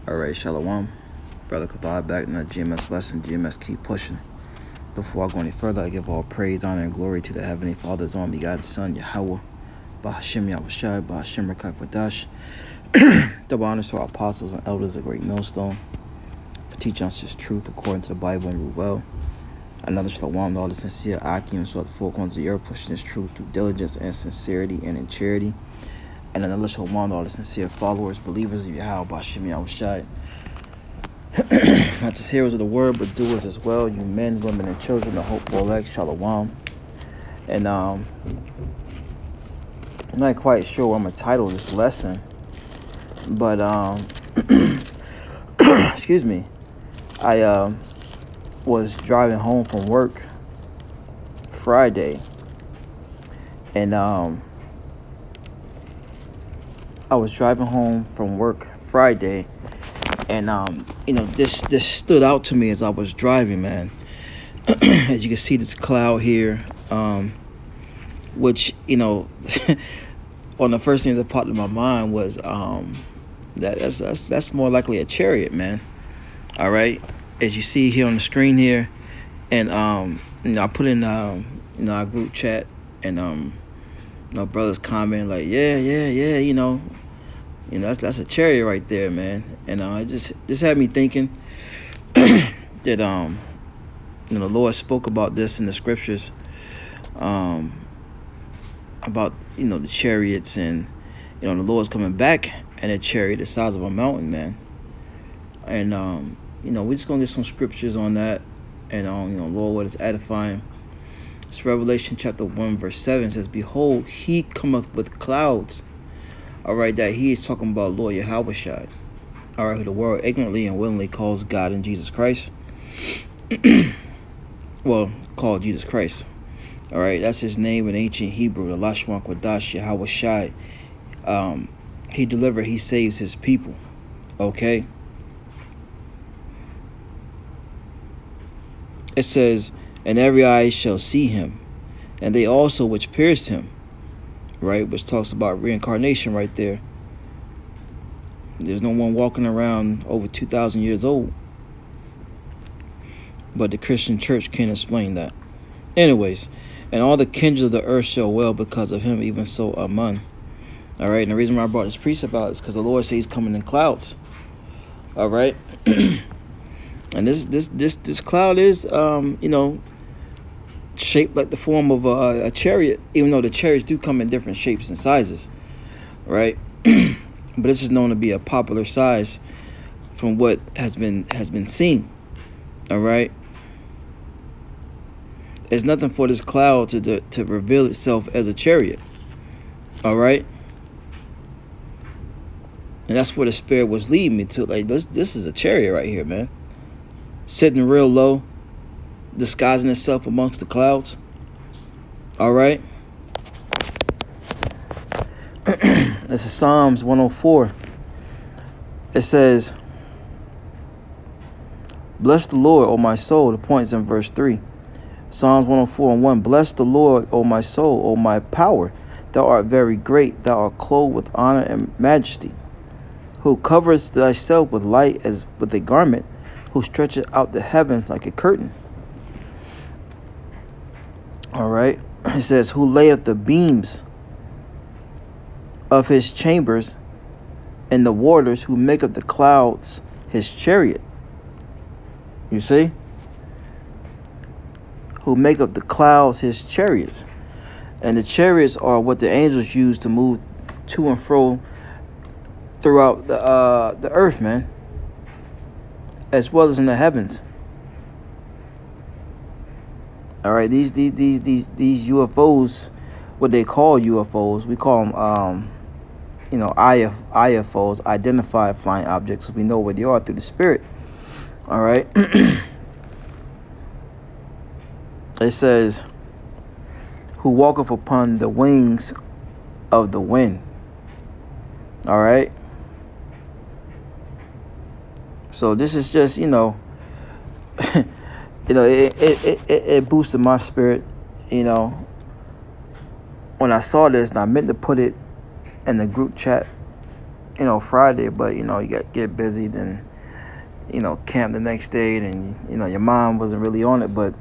Alright, Shalom. Brother Kabad back in the GMS lesson. GMS keep pushing. Before I go any further, I give all praise, honor, and glory to the Heavenly Father's only begotten Son, Yahweh, Bahashim Yahushai, Bahashim Rakak Wadash. Double honors to our apostles and elders, a great millstone, for teaching us this truth according to the Bible and rule well. Another Shalom to all the sincere Akim, so the four corners of the earth, pushing this truth through diligence and sincerity and in charity. And another Shalom to all the sincere followers, believers of Yahweh, Bahashim Yahushai. Not just hearers of the word, but doers as well. You men, women, and children, the hopeful elect, Shalom. And I'm not quite sure what I'm gonna title this lesson, but excuse me. I was driving home from work Friday, and I was driving home from work Friday, and you know, this stood out to me as I was driving, man. As you can see, this cloud here, which, you know, one of the first things that popped in my mind was that's more likely a chariot, man. All right, as you see here on the screen here, and you know, I put in you know, our group chat, and you know, brothers comment like, yeah, you know, that's a chariot right there, man. And it just had me thinking that you know, the Lord spoke about this in the scriptures, about, you know, the chariots, and you know, the Lord's coming back in a chariot the size of a mountain, man. And you know, we're just gonna get some scriptures on that, and you know, Lord, what is edifying. It's Revelation chapter 1 verse 7 says, "Behold, he cometh with clouds." All right, that he is talking about Lord Yahweh, all right, who the world ignorantly and willingly calls God in Jesus Christ. Well, called Jesus Christ. All right, that's his name in ancient Hebrew, the Lashwan Kodash Yahweh. He delivers, he saves his people. Okay. It says, "And every eye shall see him, and they also which pierced him." Right, which talks about reincarnation right there. There's no one walking around over 2,000 years old, but the Christian church can't explain that. Anyways, "And all the kindreds of the earth shall wail because of him, even so amen." All right, and the reason why I brought this precept out is because the Lord says he's coming in clouds. All right, and this cloud is you know, shaped like the form of a chariot, even though the chariots do come in different shapes and sizes, right? But this is known to be a popular size from what has been seen. All right, there's nothing for this cloud to reveal itself as a chariot. All right, and that's where the Spirit was leading me to. Like, this is a chariot right here, man, sitting real low, disguising itself amongst the clouds. All right. This is Psalms 104. It says, "Bless the Lord, O my soul." The point's in verse 3. Psalms 104:1. "Bless the Lord, O my soul, O my power. Thou art very great. Thou art clothed with honor and majesty. Who coverest thyself with light as with a garment, who stretcheth out the heavens like a curtain." All right. It says, "Who layeth the beams of his chambers in the waters, who maketh the clouds his chariot." You see? Who maketh the clouds his chariots. And the chariots are what the angels use to move to and fro throughout the earth, man, as well as in the heavens. All right, these UFOs, what they call UFOs, we call them, you know, IFOs, identified flying objects. We know where they are through the Spirit. All right. It says, "Who walketh upon the wings of the wind." All right. So this is just, you know, you know, it boosted my spirit, you know, when I saw this, and I meant to put it in the group chat Friday, but you get busy, then camp the next day, and your mind wasn't really on it, but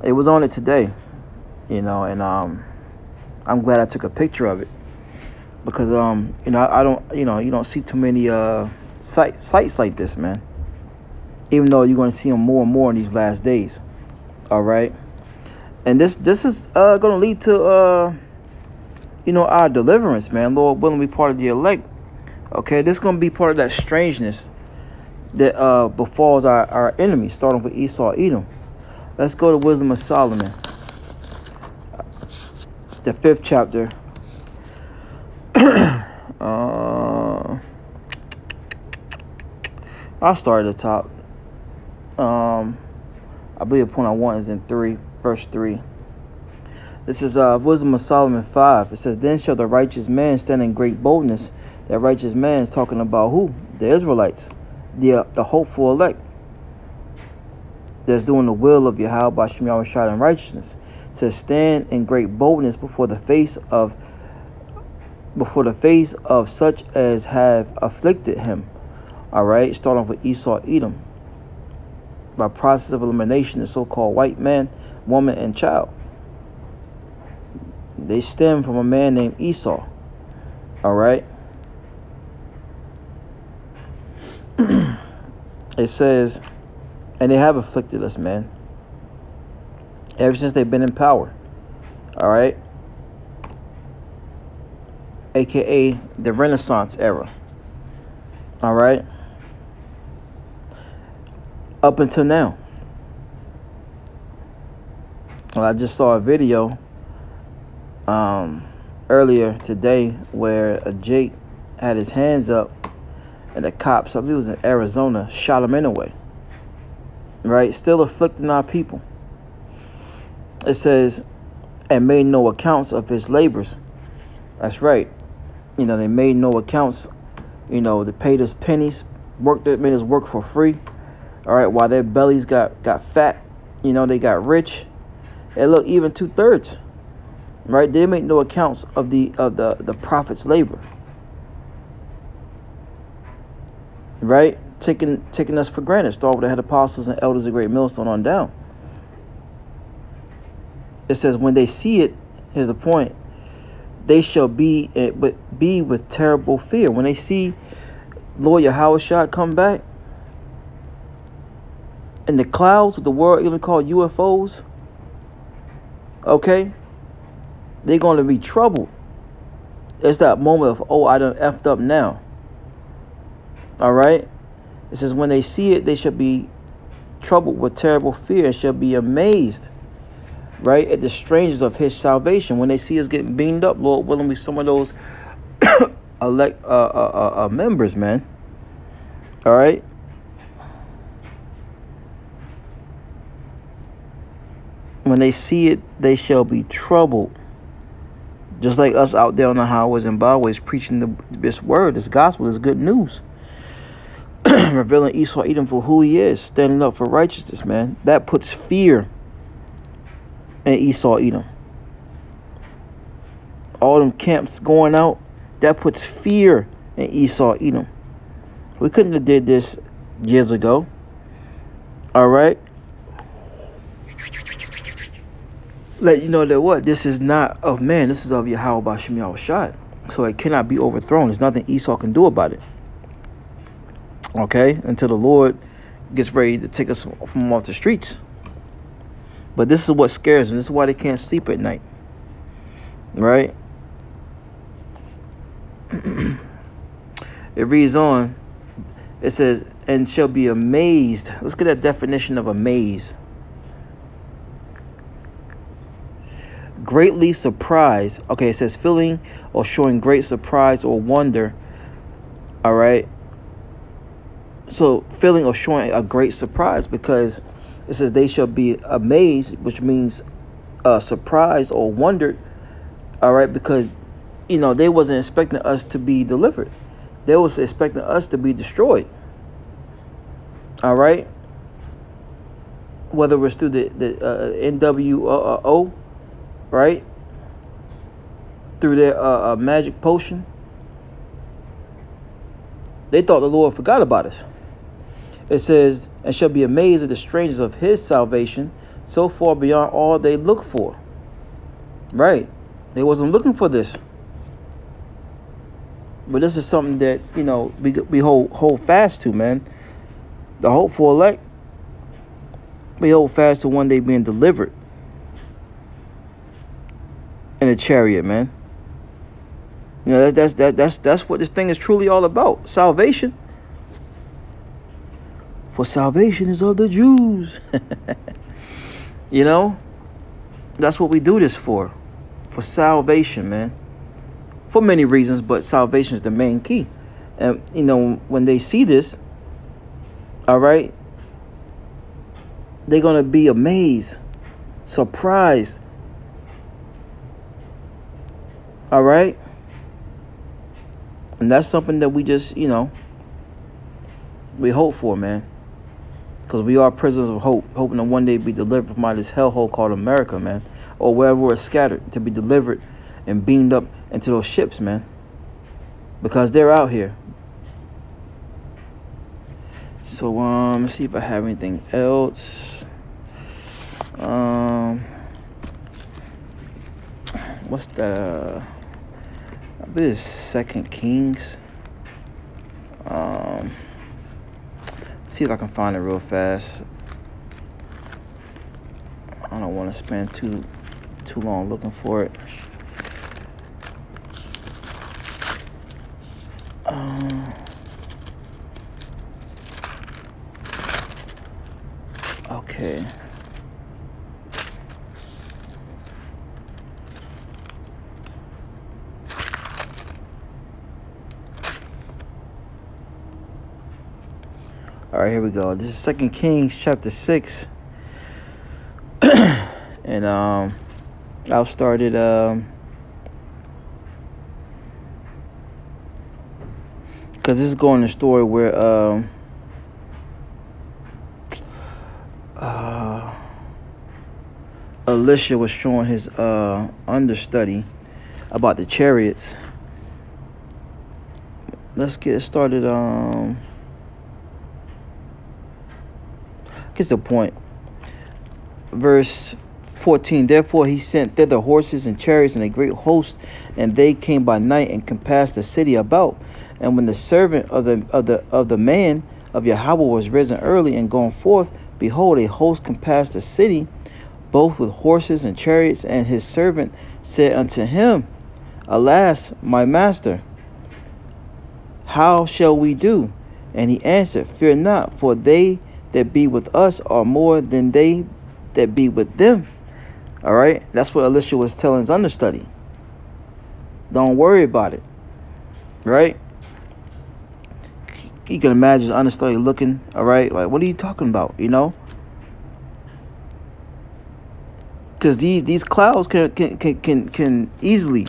it was on it today, and I'm glad I took a picture of it, because I don't you don't see too many sites like this, man, even though you're going to see them more and more in these last days. All right, and this is going to lead to our deliverance, man. Lord willing, be part of the elect. Okay, this is going to be part of that strangeness that befalls our enemies, starting with Esau, Edom. Let's go to Wisdom of Solomon, the 5th chapter. I'll start at the top. I believe the point I want is in verse 3. This is Wisdom of Solomon 5. It says, "Then shall the righteous man stand in great boldness." That righteous man is talking about who? The Israelites, the hopeful elect, that's doing the will of Yahweh by Shem Yahushua in righteousness. It says, "Stand in great boldness before the face of such as have afflicted him." All right, starting off with Esau, Edom. By process of elimination, the so-called white man, woman, and child. They stem from a man named Esau. All right. It says, and they have afflicted us, man, ever since they've been in power. All right. AKA the Renaissance era. All right. Up until now. Well, I just saw a video earlier today where a Jake had his hands up, and the cops, I believe it was in Arizona, shot him anyway. Right? Still afflicting our people. It says, "and made no accounts of his labors." That's right. They made no accounts. They paid us pennies, made us work for free. All right, while their bellies got fat, they got rich. And look, even 2/3. Right? They make no accounts of the prophet's labor. Right? Taking us for granted. Start with the head apostles and elders of great millstone on down. It says, when they see it, here's the point, they shall be with terrible fear. When they see Lord Yahweh come back in the clouds, with the world even called UFOs, okay, they're going to be troubled. It's that moment of, oh, I done effed up now. All right. It says, when they see it, they shall be troubled with terrible fear, and shall be amazed, right, at the strangers of his salvation. When they see us getting beamed up, Lord willing, be some of those elect members, man. All right. When they see it, they shall be troubled. Just like us out there on the highways and byways preaching this word, this gospel, this good news. Revealing Esau Edom for who he is, standing up for righteousness, man. That puts fear in Esau Edom. All them camps going out, that puts fear in Esau Edom. We couldn't have did this years ago. All right. Let you know that what? This is not of man. This is of Yahweh by Shem Yahushua. So it cannot be overthrown. There's nothing Esau can do about it. Okay? Until the Lord gets ready to take us from off the streets. But this is what scares them. This is why they can't sleep at night. Right? It reads on. It says, and shall be amazed. Let's get that definition of amazed. Greatly surprised. Okay, it says feeling or showing great surprise or wonder. All right. So feeling or showing a great surprise, because it says they shall be amazed, which means surprised or wondered. All right, because they wasn't expecting us to be delivered. They was expecting us to be destroyed. All right. Whether it's through the NWO, right? Through their magic potion, They thought the Lord forgot about us. It says, and shall be amazed at the strangers of his salvation, so far beyond all they look for. Right. They wasn't looking for this. But this is something that, you know, we hold fast to, man. The hopeful elect, we hold fast to one day being delivered in a chariot, man. You know, that's what this thing is truly all about. Salvation. For salvation is of the Jews. You know, that's what we do this for salvation, man. For many reasons, but salvation is the main key. And, you know, when they see this, all right, they're going to be amazed, surprised. All right. And that's something that we just, you know, we hope for, man. Because we are prisoners of hope, hoping to one day be delivered from out of this hellhole called America, man. Or wherever we're scattered, to be delivered and beamed up into those ships, man. Because they're out here. So, let's see if I have anything else. What's that? I believe it's 2 Kings. See if I can find it real fast. I don't want to spend too long looking for it. Okay. All right, here we go. This is 2 Kings chapter 6. And I'll start it because this is going to the story where Elisha was showing his understudy about the chariots. Let's get started. Get to the point. Verse 14. Therefore he sent thither horses and chariots and a great host, and they came by night and compassed the city about. And when the servant of the man of Yahweh was risen early and gone forth, behold, a host compassed the city, both with horses and chariots. And his servant said unto him, Alas, my master, how shall we do? And he answered, Fear not, for they that be with us are more than they that be with them. All right, that's what Elisha was telling his understudy. Don't worry about it. Right? You can imagine his understudy looking, all right, like, what are you talking about? You know, because these clouds can easily,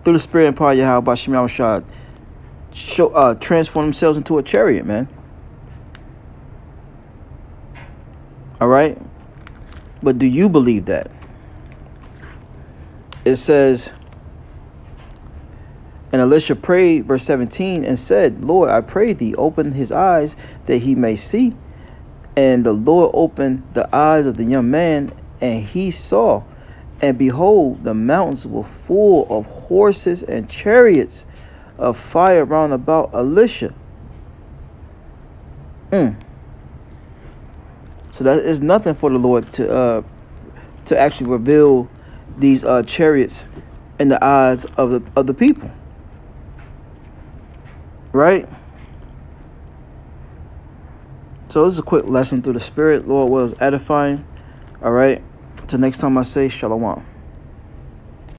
through the spirit and power of Yahweh by Shem Yahushua, transform themselves into a chariot, man. All right, but do you believe that? It says, and Elisha prayed, verse 17, and said, Lord, I pray thee, open his eyes that he may see. And the Lord opened the eyes of the young man, and he saw, and behold, the mountains were full of horses and chariots of fire round about Elisha. So that is nothing for the Lord to actually reveal these chariots in the eyes of the people. Right? So this is a quick lesson through the spirit. Lord was edifying. All right. Till next time I say shalom.